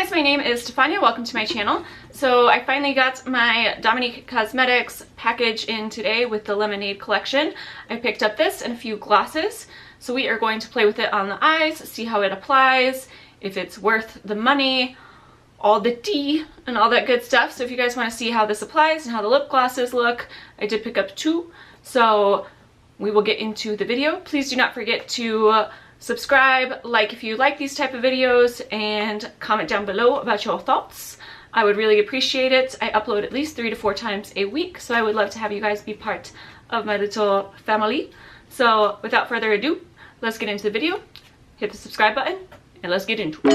guys, my name is Stefania. Welcome to my channel. So I finally got my Dominique Cosmetics package in today with the Lemonade collection. I picked up this and a few glosses. So we are going to play with it on the eyes, see how it applies, if it's worth the money, all the tea and all that good stuff. So if you guys want to see how this applies and how the lip glosses look, I did pick up two. So we will get into the video. Please do not forget to subscribe, like if you like these type of videos, and comment down below about your thoughts. I would really appreciate it. I upload at least 3 to 4 times a week, so I would love to have you guys be part of my little family. So without further ado, let's get into the video. Hit the subscribe button and let's get into it.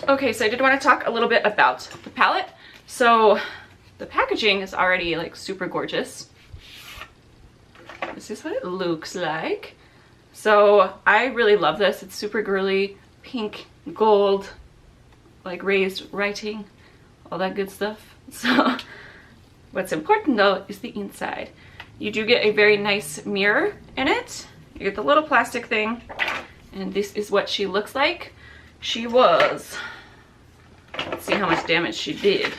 Okay, so I did want to talk a little bit about the palette. So the packaging is already like super gorgeous. This is what it looks like. So I really love this. It's super girly, pink, gold, like raised writing, all that good stuff. So what's important though is the inside. You do get a very nice mirror in it. You get the little plastic thing, and this is what she looks like. She was, let's see how much damage she did.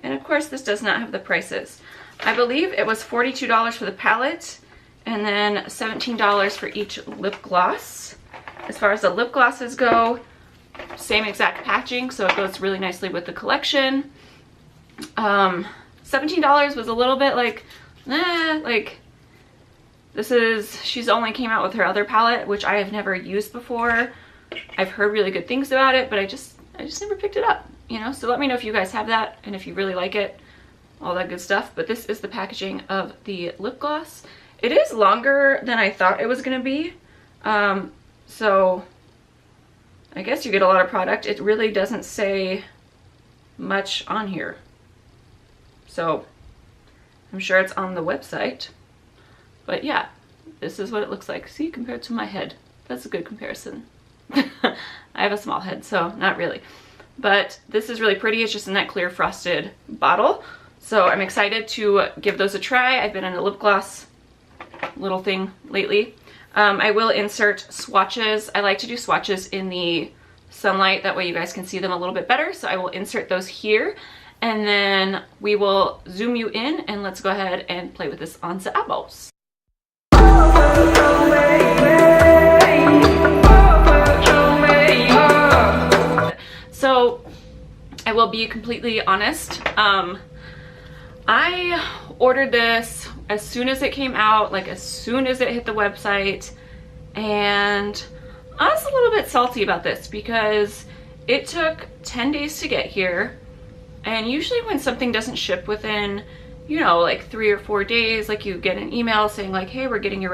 And of course this does not have the prices. I believe it was $42 for the palette and then $17 for each lip gloss. As far as the lip glosses go, same exact packaging, so it goes really nicely with the collection. $17 was a little bit like, like this is, she's only came out with her other palette, which I have never used before. I've heard really good things about it, but I just never picked it up, you know? So let me know if you guys have that and if you really like it, all that good stuff. But this is the packaging of the lip gloss. It is longer than I thought it was gonna be. So I guess you get a lot of product. It really doesn't say much on here. So I'm sure it's on the website. But yeah, this is what it looks like. See, compared to my head. That's a good comparison. I have a small head, so not really. But this is really pretty. It's just in that clear frosted bottle. So I'm excited to give those a try. I've been in a lip gloss little thing lately. I will insert swatches. I like to do swatches in the sunlight. That way you guys can see them a little bit better. So I will insert those here. And then we will zoom you in and let's go ahead and play with this on the eyeballs. So I will be completely honest. I ordered this as soon as it came out, like as soon as it hit the website, and I was a little bit salty about this because it took 10 days to get here. And usually when something doesn't ship within, you know, like 3 or 4 days, like you get an email saying like, hey, we're getting your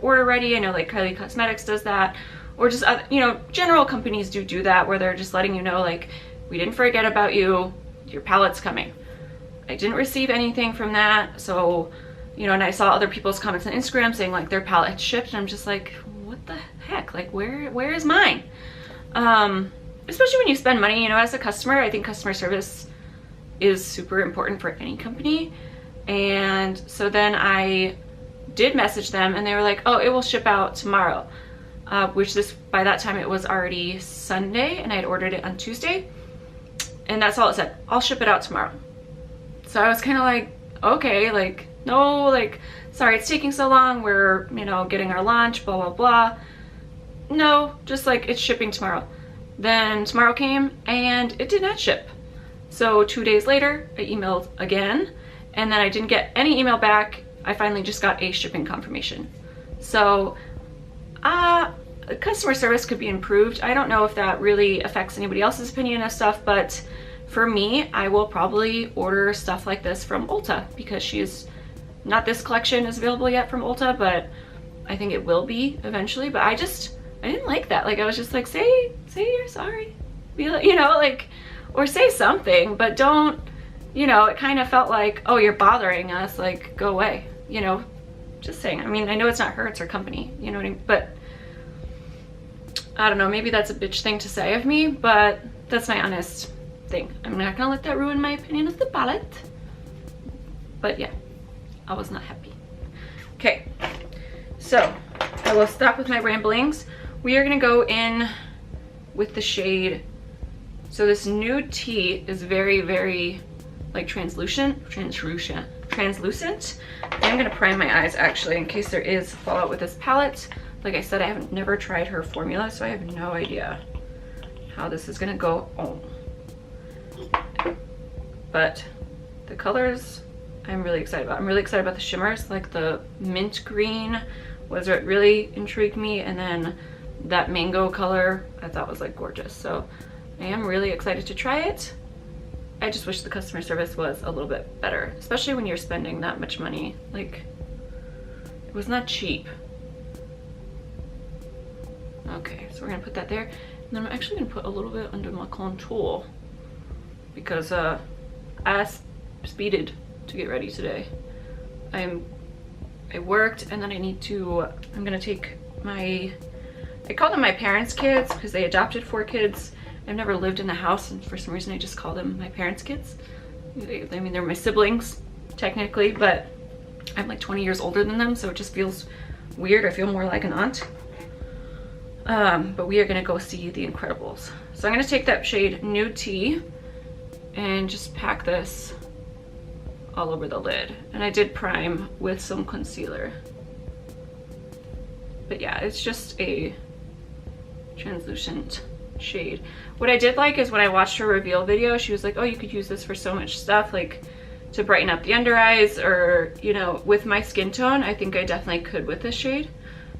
order ready. I know like Kylie Cosmetics does that, or just other, you know, general companies do that, where they're just letting you know like, we didn't forget about you, your palette's coming. I didn't receive anything from that. So, you know, and I saw other people's comments on Instagram saying like their palette had shipped, and I'm just like, what the heck? Like where is mine? Especially when you spend money, you know, as a customer. I think customer service is super important for any company. And so then I did message them and they were like, oh, it will ship out tomorrow. Which by that time it was already Sunday and I had ordered it on Tuesday. And that's all it said. I'll ship it out tomorrow. So I was kind of like, okay, like, no, like, sorry it's taking so long. We're, you know, getting our lunch, blah, blah, blah. No, just like it's shipping tomorrow. Then tomorrow came and it did not ship. So 2 days later, I emailed again, and then I didn't get any email back. I finally just got a shipping confirmation. So customer service could be improved. I don't know if that really affects anybody else's opinion of stuff, but for me, I will probably order stuff like this from Ulta, because she's not, this collection is available yet from Ulta, but I think it will be eventually. But I didn't like that. Like, I was just like, say you're sorry, be like, you know, like, or say something, but don't, you know, it kind of felt like, oh, you're bothering us, like, go away, you know, just saying. I mean, I know it's not her, it's her company, you know what I mean? But I don't know, maybe that's a bitch thing to say of me, but that's my honest thing. I'm not gonna let that ruin my opinion of the palette. But yeah, I was not happy. Okay, so I will stop with my ramblings. We are gonna go in with the shade. So this nude tea is very, very like translucent. I'm gonna prime my eyes actually in case there is fallout with this palette. Like I said, I have never tried her formula, so I have no idea how this is gonna go on. But the colors I'm really excited about. I'm really excited about the shimmers, like the mint green was what really intrigued me, and then that mango color I thought was like gorgeous. So I am really excited to try it. I just wish the customer service was a little bit better, especially when you're spending that much money. Like, it was not cheap. Okay, so we're gonna put that there. And then I'm actually gonna put a little bit under my contour because I speeded to get ready today. I worked and then I'm gonna take I call them my parents' kids because they adopted 4 kids. I've never lived in the house, and for some reason I just call them my parents' kids. I mean, they're my siblings technically, but I'm like 20 years older than them, so it just feels weird. I feel more like an aunt. But we are gonna go see The Incredibles. So I'm gonna take that shade Nude Tea and just pack this all over the lid. And I did prime with some concealer. But yeah, it's just a translucent shade. What I did like is when I watched her reveal video, she was like, oh, you could use this for so much stuff, like to brighten up the under eyes, or, you know, with my skin tone, I think I definitely could with this shade.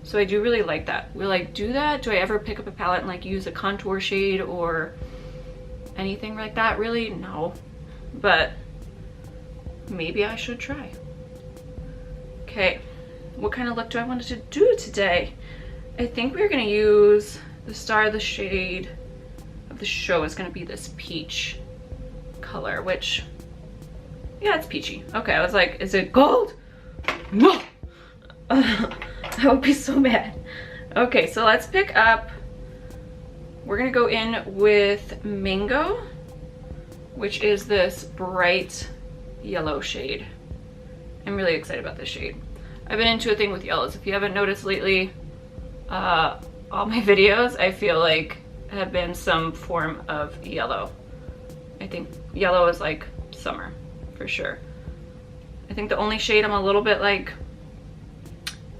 So I do really like that. Will I do that? Do I ever pick up a palette and like use a contour shade or anything like that? Really? No. But maybe I should try. Okay, what kind of look do I want to do today? I think we're gonna use the star of the shade of the show is gonna be this peach color, which, yeah, it's peachy. Okay, I was like, is it gold? No! I would be so mad. Okay, so let's pick up, we're gonna go in with Mango, which is this bright yellow shade. I'm really excited about this shade. I've been into a thing with yellows. If you haven't noticed lately, all my videos, I feel like, have been some form of yellow. I think yellow is like summer, for sure. I think the only shade I'm a little bit like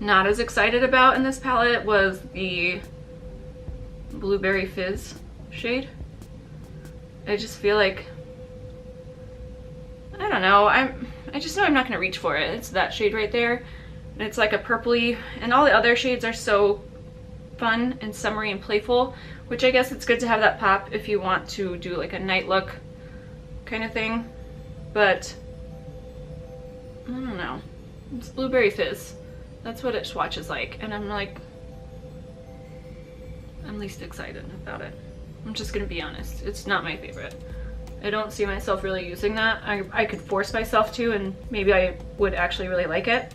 not as excited about in this palette was the Blueberry Fizz shade. I just feel like, I don't know, I just know I'm not gonna reach for it. It's that shade right there. And it's like a purpley, and all the other shades are so fun and summery and playful, which I guess it's good to have that pop if you want to do like a night look kind of thing. But I don't know, it's Blueberry Fizz. That's what it swatches like, and I'm like, I'm least excited about it. I'm just gonna be honest, it's not my favorite. I don't see myself really using that. I could force myself to, and maybe I would actually really like it,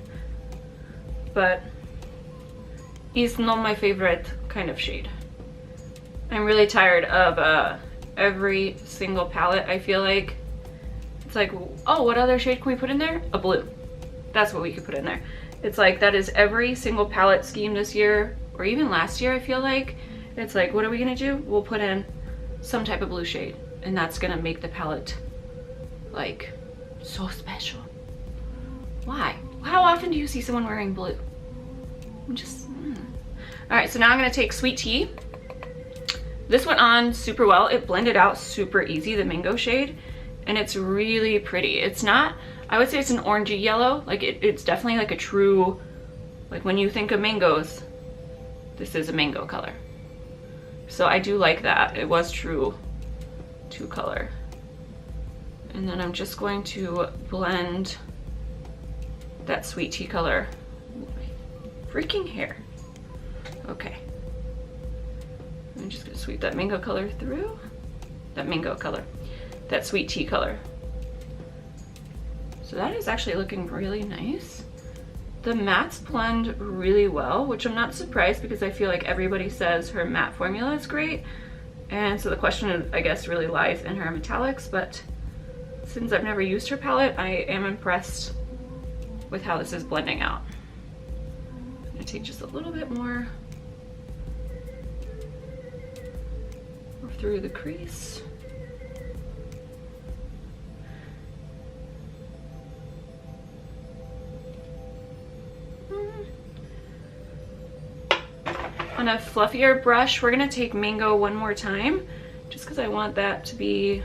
but it's not my favorite kind of shade. I'm really tired of every single palette. I feel like it's like, oh, what other shade can we put in there? A blue. That's what we could put in there. It's like that is every single palette scheme this year, or even last year. I feel like it's like, what are we gonna do? We'll put in some type of blue shade, and that's gonna make the palette like so special. Why? How often do you see someone wearing blue? I'm just all right, so now I'm gonna take Sweet Tea. This went on super well. It blended out super easy, the mango shade, and it's really pretty. It's not, I would say it's an orangey yellow. Like it's definitely like a true, like when you think of mangoes, this is a mango color. So I do like that. It was true to color. And then I'm just going to blend that Sweet Tea color. Freaking hair. Okay. I'm just gonna sweep that mango color through. That mango color. That Sweet Tea color. So that is actually looking really nice. The mattes blend really well, which I'm not surprised because I feel like everybody says her matte formula is great. And so the question, I guess, really lies in her metallics, but since I've never used her palette, I am impressed with how this is blending out. gonna take just a little bit more through the crease. On a fluffier brush, we're gonna take Mango one more time, just because I want that to be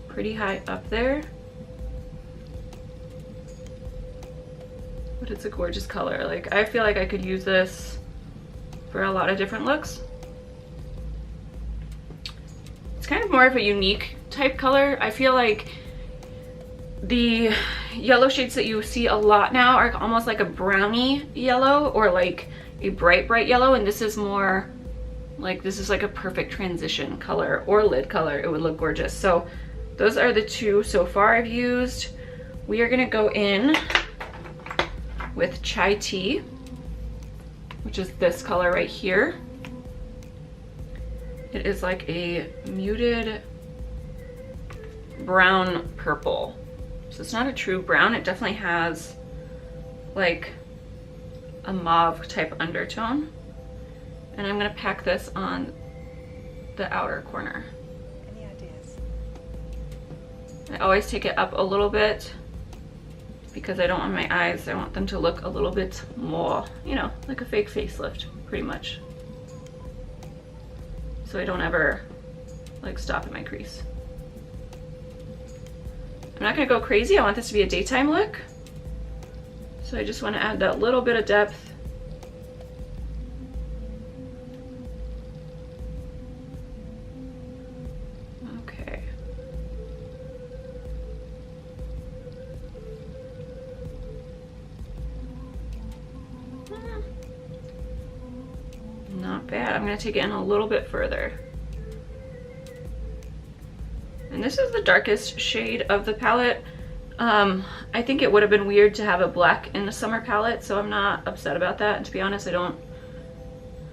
pretty high up there. But it's a gorgeous color. Like, I feel like I could use this for a lot of different looks. It's kind of more of a unique type color. I feel like the yellow shades that you see a lot now are almost like a brownie yellow or like a bright yellow, and this is more like, this is like a perfect transition color or lid color. It would look gorgeous. So those are the two so far I've used. We are gonna go in with Chai Tea, which is this color right here. It is like a muted brown purple. So it's not a true brown. It definitely has like a mauve type undertone. And I'm gonna pack this on the outer corner. Any ideas? I always take it up a little bit because I don't want my eyes, I want them to look a little bit more, you know, like a fake facelift, pretty much. So I don't ever like stop at my crease. I'm not gonna go crazy. I want this to be a daytime look. So I just want to add that little bit of depth. Okay. Not bad. I'm gonna take it in a little bit further. And this is the darkest shade of the palette. I think it would have been weird to have a black in the summer palette, so I'm not upset about that. And to be honest, I don't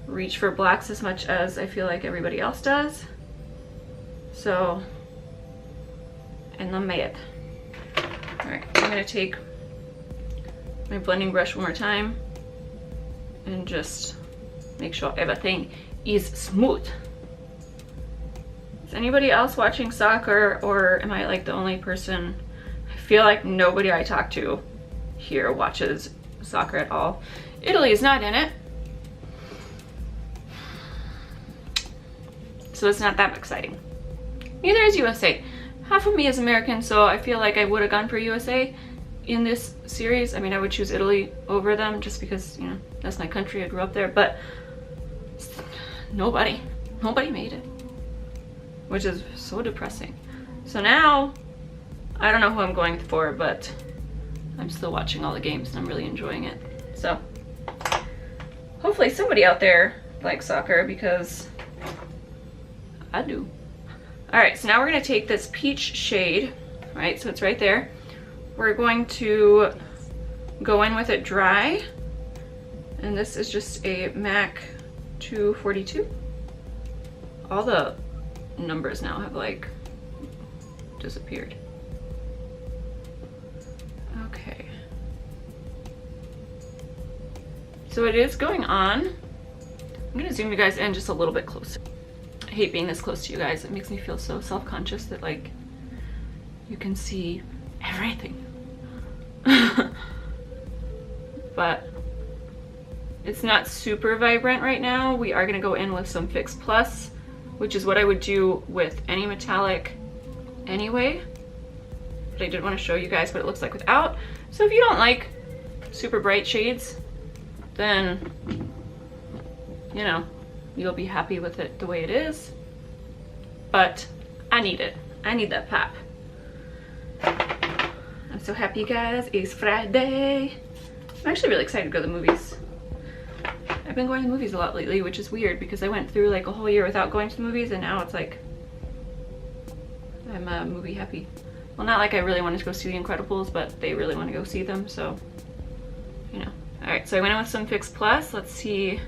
reach for blacks as much as I feel like everybody else does. So, and I'm mad. All right, I'm gonna take my blending brush one more time and just make sure everything is smooth. Is anybody else watching soccer, or am I like the only person? I feel like nobody I talk to here watches soccer at all. Italy is not in it, so it's not that exciting. Neither is USA. Half of me is American, so I feel like I would have gone for USA in this series. I mean, I would choose Italy over them just because, you know, that's my country. I grew up there, but nobody made it, which is so depressing. So now, I don't know who I'm going for, but I'm still watching all the games and I'm really enjoying it. So hopefully somebody out there likes soccer, because I do. All right, so now we're gonna take this peach shade, right? So it's right there. We're going to go in with it dry. And this is just a MAC 242. All the numbers now have like disappeared. Okay. So it is going on. I'm gonna zoom you guys in just a little bit closer. I hate being this close to you guys. It makes me feel so self-conscious that like you can see everything. But it's not super vibrant right now. We are gonna go in with some Fix Plus, which is what I would do with any metallic anyway. But I did want to show you guys what it looks like without. So if you don't like super bright shades, then, you know, you'll be happy with it the way it is. But I need it. I need that pop. I'm so happy, guys. It's Friday. I'm actually really excited to go to the movies. I've been going to the movies a lot lately, which is weird because I went through like a whole year without going to the movies, and now it's like I'm movie happy. Well, not like I really wanted to go see The Incredibles, but they really want to go see them, so, you know. All right, so I went in with some Fix Plus. Let's see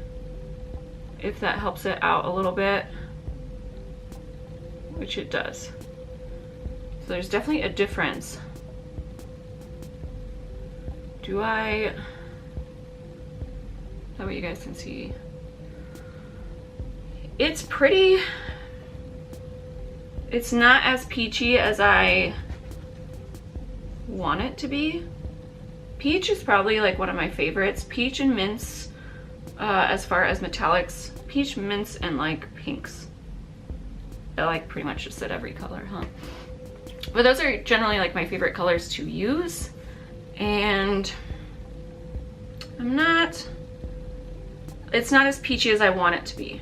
if that helps it out a little bit, which it does. So there's definitely a difference. That way you guys can see. It's pretty, it's not as peachy as I want it to be. Peach is probably like one of my favorites. Peach and mints, as far as metallics. Peach, mints, and like pinks. I like pretty much just said every color, huh? But those are generally like my favorite colors to use. And it's not as peachy as I want it to be.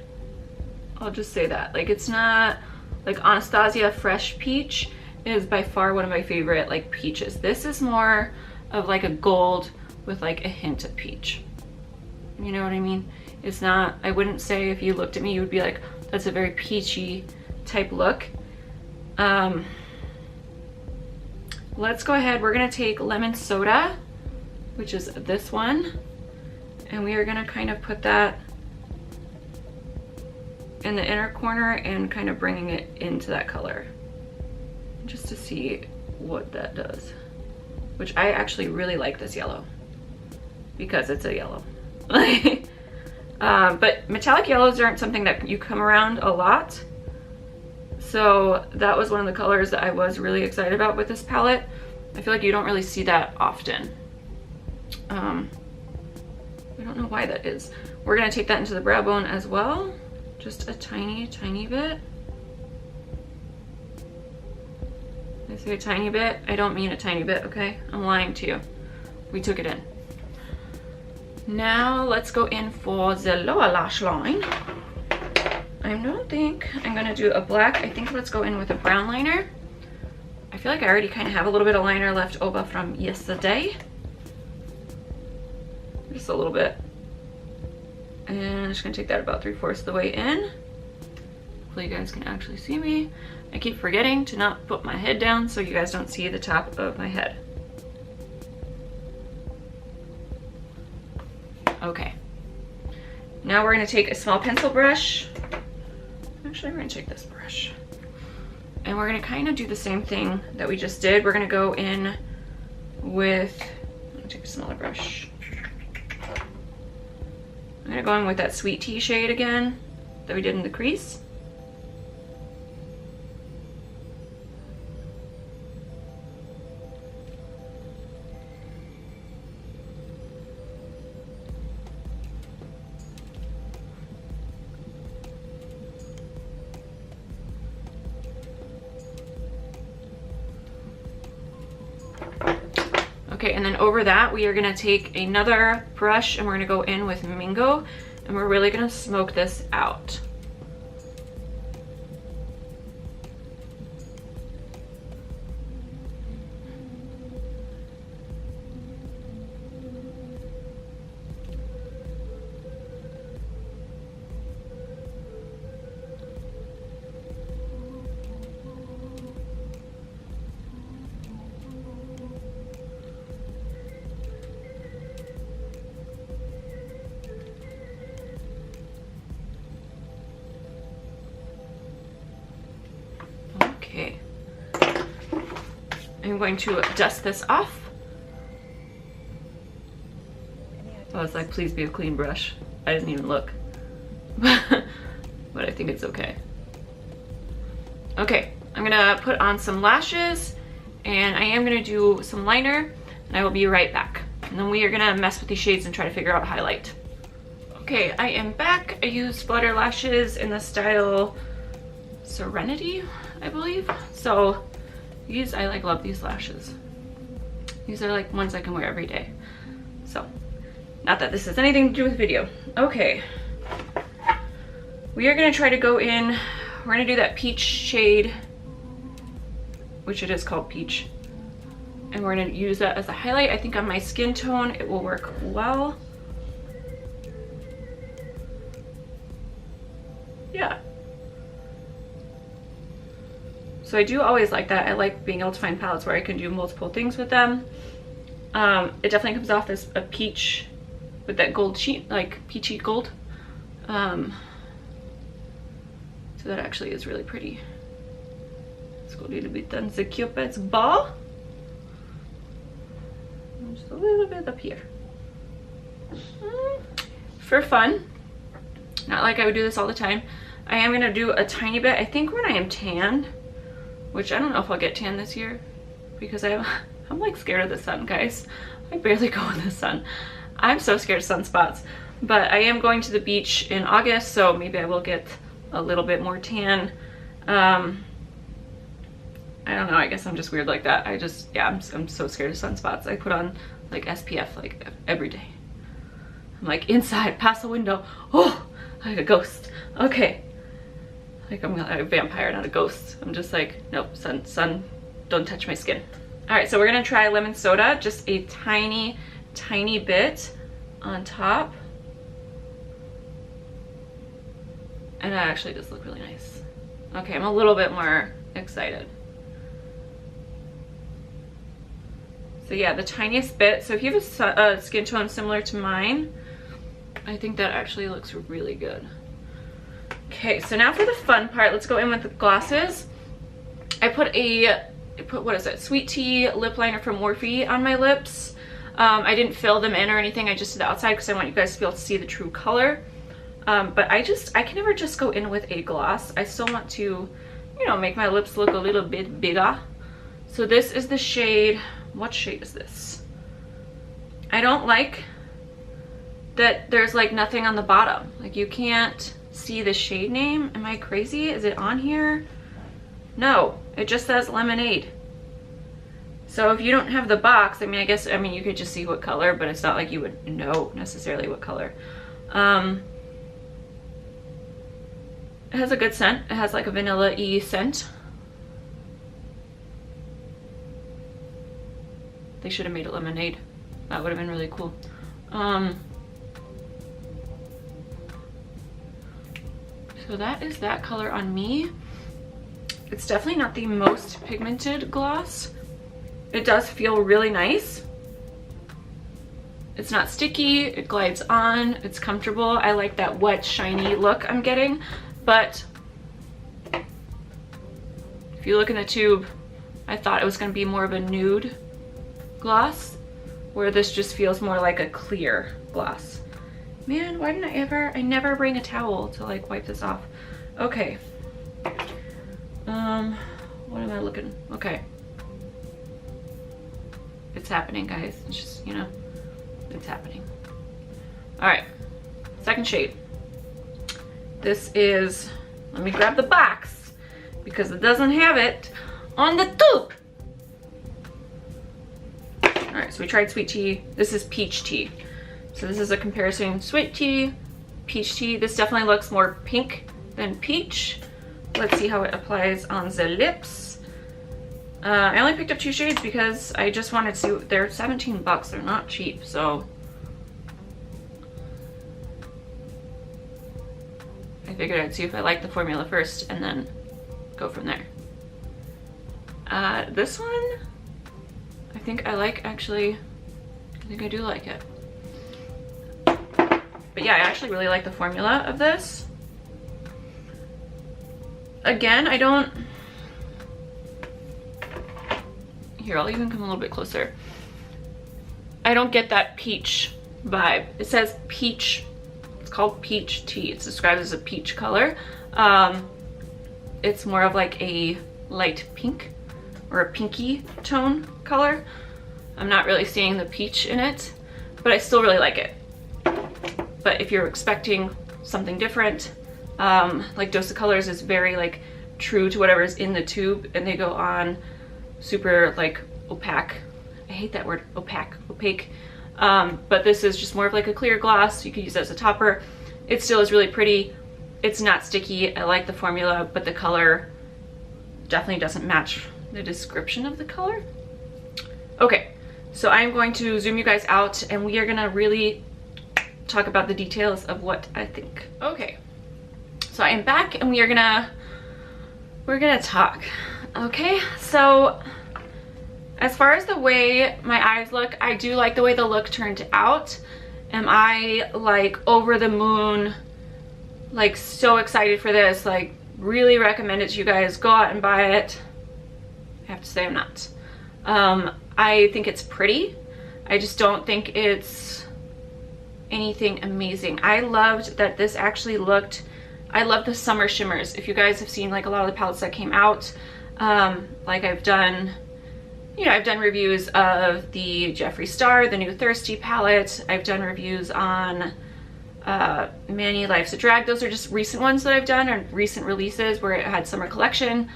I'll just say that. Like, it's not, like Anastasia Fresh Peach is by far one of my favorite like peaches. This is more of like a gold with like a hint of peach. You know what I mean? It's not, I wouldn't say if you looked at me, you would be like, that's a very peachy type look. Let's go ahead. We're gonna take Lemon Soda, which is this one, and we are gonna kind of put that in the inner corner and kind of bringing it into that color just to see what that does. Which I actually really like this yellow because it's a yellow. But metallic yellows aren't something that you come around a lot. So that was one of the colors that I was really excited about with this palette. I feel like you don't really see that often. I don't know why that is. We're gonna take that into the brow bone as well. Just a tiny, tiny bit. I say a tiny bit, I don't mean a tiny bit, okay? I'm lying to you. We took it in. Now let's go in for the lower lash line. I don't think I'm gonna do a black. I think let's go in with a brown liner. I feel like I already kind of have a little bit of liner left over from yesterday. Just a little bit. And I'm just gonna take that about 3/4 of the way in. Hopefully you guys can actually see me. I keep forgetting to not put my head down so you guys don't see the top of my head. Okay. Now we're gonna take a small pencil brush. Actually, we're gonna take this brush. And we're gonna kind of do the same thing that we just did. We're gonna go in with, I'm gonna take a smaller brush. I'm gonna go in with that Sweet Tea shade again that we did in the crease. Okay, and then over that, we are gonna take another brush and we're gonna go in with Mingo and we're really gonna smoke this out. Okay, I'm going to dust this off. I was like, please be a clean brush. I didn't even look, but I think it's okay. Okay, I'm gonna put on some lashes and I am gonna do some liner and I will be right back. And then we are gonna mess with these shades and try to figure out highlight. Okay, I am back. I used Flutter lashes in the style Serenity, I believe. So these, I like love these lashes. These are like ones I can wear every day. So, not that this has anything to do with video. Okay, we are gonna try to go in, we're gonna do that peach shade, which it is called peach. And we're gonna use that as a highlight. I think on my skin tone, it will work well. Yeah. So I do always like that. I like being able to find palettes where I can do multiple things with them. It definitely comes off as a peach with that gold sheet, like peachy gold. So that actually is really pretty. Let's go a little bit on the Cupid's bow. Just a little bit up here. for fun. Not like I would do this all the time. I am gonna do a tiny bit, I think when I am tan, which I don't know if I'll get tan this year because I'm like scared of the sun, guys. I barely go in the sun. I'm so scared of sunspots. But I am going to the beach in August, so maybe I will get a little bit more tan. I don't know, I guess I'm just weird like that. I'm so scared of sunspots. I put on like SPF like every day. I'm like inside, past the window. Oh, like a ghost. Okay. Like I'm a vampire, not a ghost. I'm just like, nope, sun, don't touch my skin. All right, so we're gonna try lemon soda, just a tiny, tiny bit on top. And that actually does look really nice. Okay, I'm a little bit more excited. So yeah, the tiniest bit. So if you have a skin tone similar to mine, I think that actually looks really good. Okay, so now for the fun part, let's go in with the glosses. I put what is it? Sweet Tea lip liner from Morphe on my lips. I didn't fill them in or anything. I just did the outside because I want you guys to be able to see the true color. But I can never just go in with a gloss. I still want to, you know, make my lips look a little bit bigger. So this is the shade, what shade is this? I don't like that there's like nothing on the bottom. Like you can't see the shade name. Am I crazy? Is it on here? No, it just says lemonade. So if you don't have the box, I mean, you could just see what color, but it's not like you would know necessarily what color. It has a good scent. It has like a vanilla-y scent. They should have made it lemonade. That would have been really cool. So that is that color on me. It's definitely not the most pigmented gloss. It does feel really nice. It's not sticky, it glides on, it's comfortable. I like that wet, shiny look I'm getting. But if you look in the tube, I thought it was going to be more of a nude gloss, where this just feels more like a clear gloss. Man, why didn't I never bring a towel to like wipe this off. Okay. What am I looking? Okay. It's happening, guys. It's just, you know, it's happening. All right, second shade. This is, let me grab the box because it doesn't have it on the tube. All right, so we tried Sweet Tea. This is Peach Tea. So this is a comparison, Sweet Tea, Peach Tea. This definitely looks more pink than peach. Let's see how it applies on the lips. I only picked up 2 shades because I just wanted to, they're 17 bucks, they're not cheap, so. I figured I'd see if I liked the formula first and then go from there. This one, I think I like actually, I think I do like it. But yeah, I actually really like the formula of this. Again, I don't, here, I'll even come a little bit closer. I don't get that peach vibe. It says peach, it's called Peach Tea. It's described as a peach color. It's more of like a light pink or a pinky tone color. I'm not really seeing the peach in it, but I still really like it. But if you're expecting something different, like Dose of Colors is very like true to whatever's in the tube, and they go on super like opaque. I hate that word, opaque. But this is just more of like a clear gloss. You could use it as a topper. It still is really pretty. It's not sticky. I like the formula, but the color definitely doesn't match the description of the color. Okay, so I'm going to zoom you guys out and we are gonna really talk about the details of what I think. Okay, so I am back and we're gonna talk. Okay, so as far as the way my eyes look, I do like the way the look turned out. Am I like over the moon, like so excited for this, like really recommend it to you guys, go out and buy it? I have to say I'm not. I think it's pretty. I just don't think it's anything amazing. I loved that this actually looked, I love the summer shimmers. If you guys have seen like a lot of the palettes that came out, like I've done, you know, I've done reviews of the Jeffree Star, the new Thirsty palette. I've done reviews on Manny Life's a Drag. Those are just recent ones that I've done, or recent releases where it had summer collection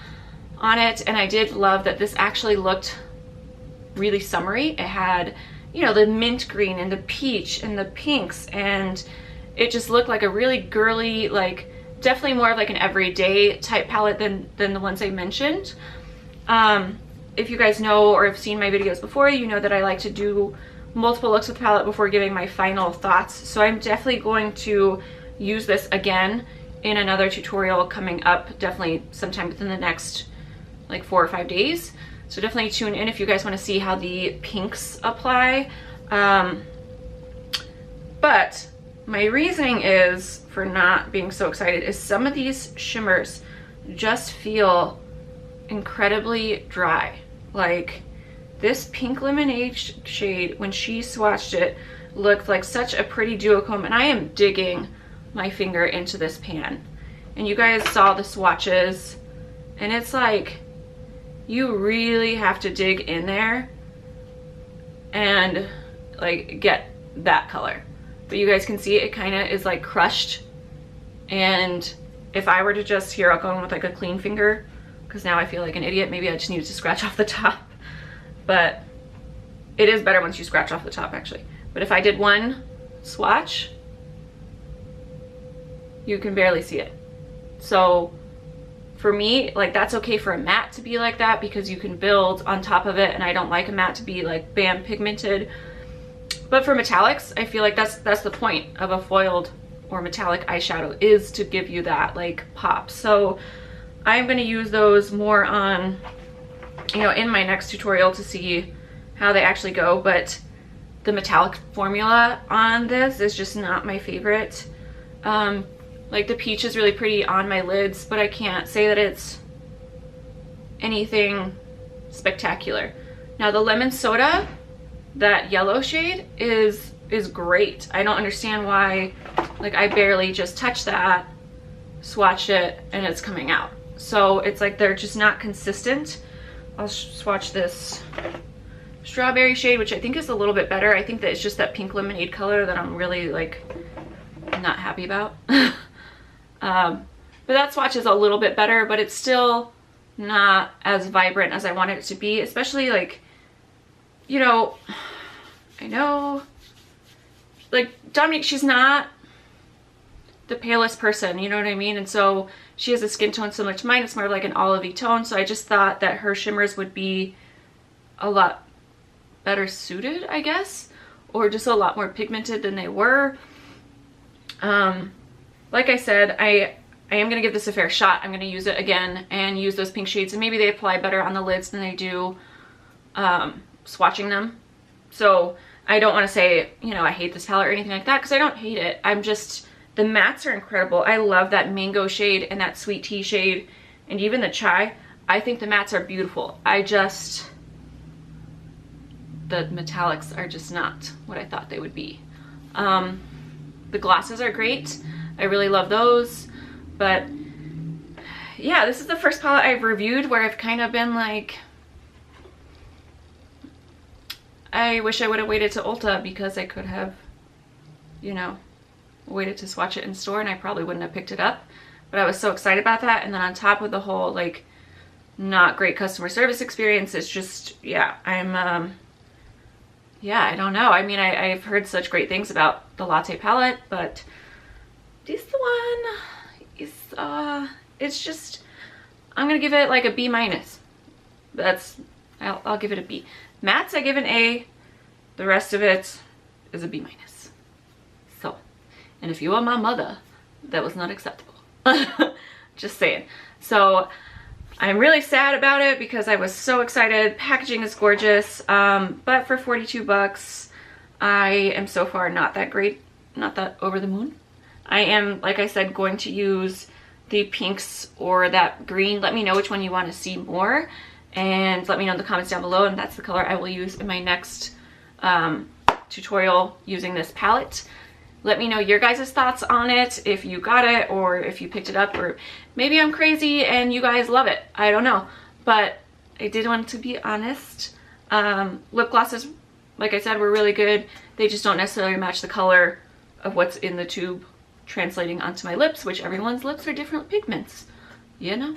on it. And I did love that this actually looked really summery. It had, you know, the mint green and the peach and the pinks, and it just looked like a really girly, like definitely more of like an everyday type palette than the ones I mentioned. If you guys know or have seen my videos before, you know that I like to do multiple looks with the palette before giving my final thoughts. So I'm definitely going to use this again in another tutorial coming up, definitely sometime within the next like 4 or 5 days. So definitely tune in if you guys want to see how the pinks apply. But my reasoning is for not being so excited is some of these shimmers just feel incredibly dry. Like this pink lemonade shade, when she swatched it, looked like such a pretty duochrome, and I am digging my finger into this pan. And you guys saw the swatches, and it's like you really have to dig in there and like get that color. But you guys can see it kind of is like crushed, and if I were to just, here I'll go in with like a clean finger because now I feel like an idiot, maybe I just needed to scratch off the top, but it is better once you scratch off the top actually. But if I did one swatch, you can barely see it. So for me, like that's okay for a matte to be like that because you can build on top of it, and I don't like a matte to be like bam pigmented. But for metallics, I feel like that's the point of a foiled or metallic eyeshadow, is to give you that like pop. So I'm going to use those more on, you know, in my next tutorial to see how they actually go. But the metallic formula on this is just not my favorite. Like the peach is really pretty on my lids, but I can't say that it's anything spectacular. Now the lemon soda, that yellow shade is great. I don't understand why, like I barely just touched that, swatched it, and it's coming out. So it's like they're just not consistent. I'll swatch this strawberry shade, which I think is a little bit better. I think that it's just that pink lemonade color that I'm really like not happy about. But that swatch is a little bit better, but it's still not as vibrant as I wanted it to be, especially like, you know, I know like Dominique, she's not the palest person, you know what I mean? And so she has a skin tone similar to mine. It's more like an olivey tone. So I just thought that her shimmers would be a lot better suited, I guess, or just a lot more pigmented than they were. Like I said, I am going to give this a fair shot. I'm going to use it again and use those pink shades, and maybe they apply better on the lids than they do swatching them. So I don't want to say, you know, I hate this palette or anything like that, because I don't hate it. I'm just, the mattes are incredible. I love that mango shade and that sweet tea shade, and even the chai. I think the mattes are beautiful. The metallics are just not what I thought they would be. The glosses are great. I really love those. But yeah, this is the first palette I've reviewed where I've kind of been like, I wish I would have waited to Ulta, because I could have, you know, waited to swatch it in store and I probably wouldn't have picked it up. But I was so excited about that. And then on top of the whole like not great customer service experience, it's just, yeah, yeah, I don't know. I mean, I've heard such great things about the Latte palette, but this one is, it's just, I'm gonna give it like a B minus. I'll give it a B. Mattes, I give an A. The rest of it is a B minus. So, and if you are my mother, that was not acceptable. Just saying. So I'm really sad about it because I was so excited. Packaging is gorgeous, but for 42 bucks, I am so far not that great, not that over the moon. I am, like I said, going to use the pinks or that green. Let me know which one you want to see more, and let me know in the comments down below, and that's the color I will use in my next tutorial using this palette. Let me know your guys' thoughts on it, if you got it or if you picked it up, or maybe I'm crazy and you guys love it. I don't know, but I did want to be honest. Lip glosses, like I said, were really good. They just don't necessarily match the color of what's in the tube translating onto my lips, which everyone's lips are different pigments, you know?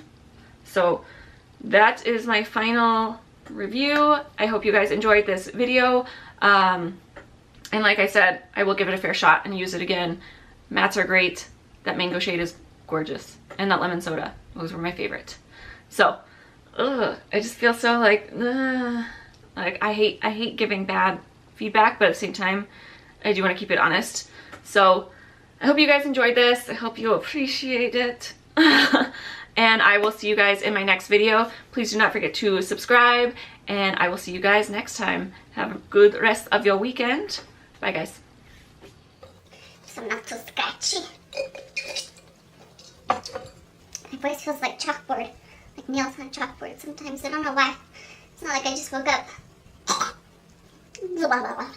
So that is my final review. I hope you guys enjoyed this video. And like I said, I will give it a fair shot and use it again. Mattes are great. That mango shade is gorgeous. And that lemon soda, those were my favorite. So, I just feel so like I hate giving bad feedback, but at the same time, I do want to keep it honest. So, I hope you guys enjoyed this. I hope you appreciate it. And I will see you guys in my next video. Please do not forget to subscribe, and I will see you guys next time. Have a good rest of your weekend. Bye, guys. So I'm not too scratchy. My voice feels like chalkboard, like nails on chalkboard sometimes. I don't know why. It's not like I just woke up. Blah, blah, blah.